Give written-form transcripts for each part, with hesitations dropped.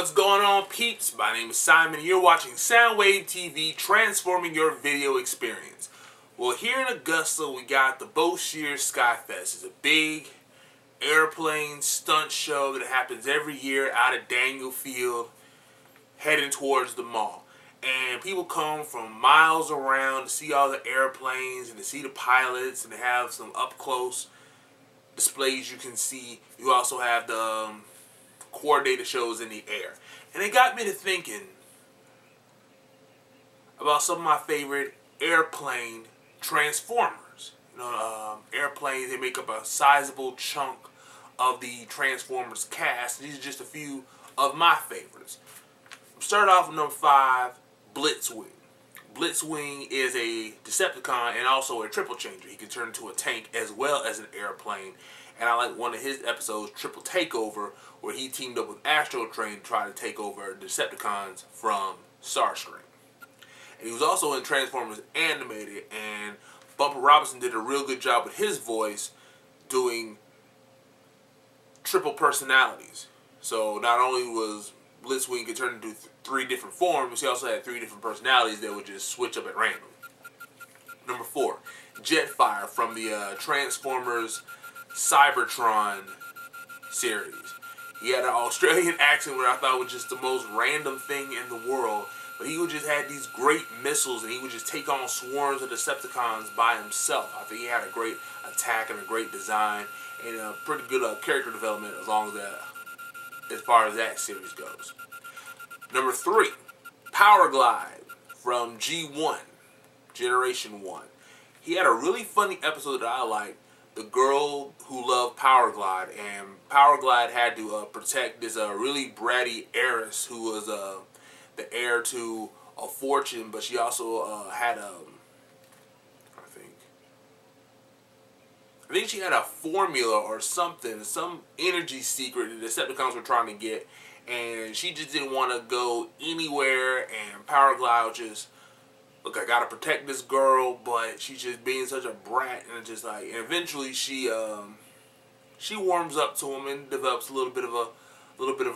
What's going on, peeps? My name is Simon and you're watching Soundwave TV, transforming your video experience. Well, here in Augusta, we got the Boshear Skyfest. It's a big airplane stunt show that happens every year out at Daniel Field, heading towards the mall. And people come from miles around to see all the airplanes and to see the pilots and to have some up-close displays you can see. You also have the coordinated shows in the air. And it got me to thinking about some of my favorite airplane transformers. Airplanes, they make up a sizable chunk of the Transformers cast. These are just a few of my favorites. Start off with number 5, Blitzwing. Blitzwing is a Decepticon and also a triple changer. He can turn into a tank as well as an airplane. And I like one of his episodes, Triple Takeover, where he teamed up with Astro Train to try to take over the Decepticons from Starscream. And he was also in Transformers Animated, and Bumper Robinson did a real good job with his voice doing triple personalities. So not only was Blitzwing could turn into 3 different forms, he also had 3 different personalities that would just switch up at random. Number 4, Jetfire from the Transformers Cybertron series. He had an Australian accent where I thought was just the most random thing in the world, but he would just had these great missiles and he would just take on swarms of Decepticons by himself. I think he had a great attack and a great design and a pretty good character development as far as that series goes. Number 3, Power Glide from G1, Generation 1. He had a really funny episode that I liked, The Girl Who Loved Power Glide, and Power Glide had to protect this really bratty heiress who was the heir to a fortune, but she also had I think she had a formula or something, some energy secret that the Decepticons were trying to get, and she just didn't want to go anywhere, and Power Glide was just, look, I gotta protect this girl, but she's just being such a brat, and just like, and eventually she warms up to him and develops a little bit of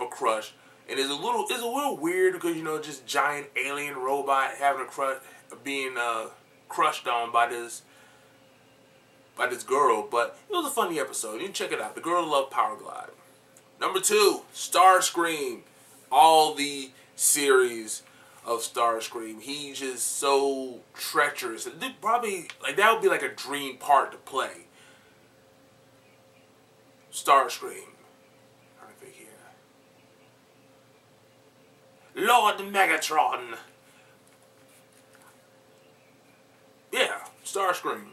a crush, and it's a little weird because just giant alien robot having a crush, being crushed on by this girl, but it was a funny episode. You can check it out. The Girl Who Loved Power Glide. Number 2, Starscream. All the series of Starscream. He's just so treacherous. And probably that would be like a dream part to play. Starscream. I think here. Lord Megatron. Yeah, Starscream.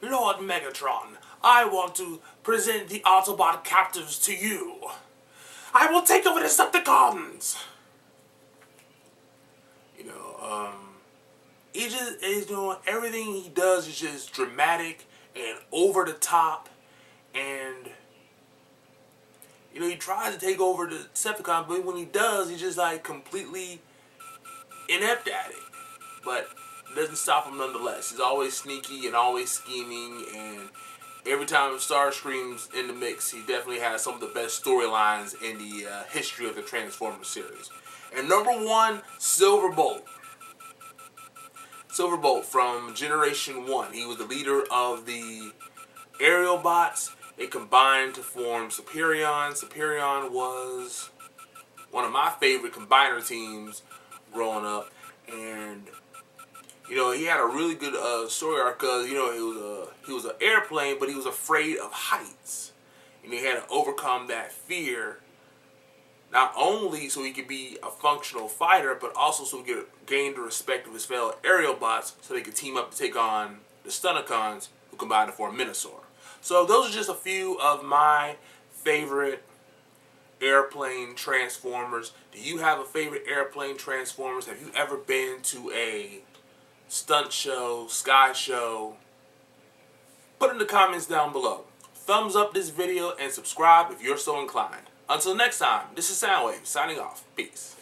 Lord Megatron, I want to present the Autobot captives to you. I will take over the Decepticons. He just is doing everything he does is just dramatic and over the top, and he tries to take over the Decepticons, but when he does, he's just like completely inept at it. But it doesn't stop him nonetheless. He's always sneaky and always scheming, and every time Starscream's in the mix, he definitely has some of the best storylines in the history of the Transformers series. And number 1, Silverbolt. Silverbolt from Generation 1. He was the leader of the aerial bots. They combined to form Superion. Superion was one of my favorite combiner teams growing up, and he had a really good story arc because he was an airplane, but he was afraid of heights, and he had to overcome that fear. Not only so he could be a functional fighter, but also so he could gain the respect of his fellow aerial bots, so they could team up to take on the Stunticons, who combined to form Minosaur. So those are just a few of my favorite airplane Transformers. Do you have a favorite airplane Transformers? Have you ever been to a stunt show, sky show? Put in the comments down below. Thumbs up this video and subscribe if you're so inclined. Until next time, this is Soundwave signing off. Peace.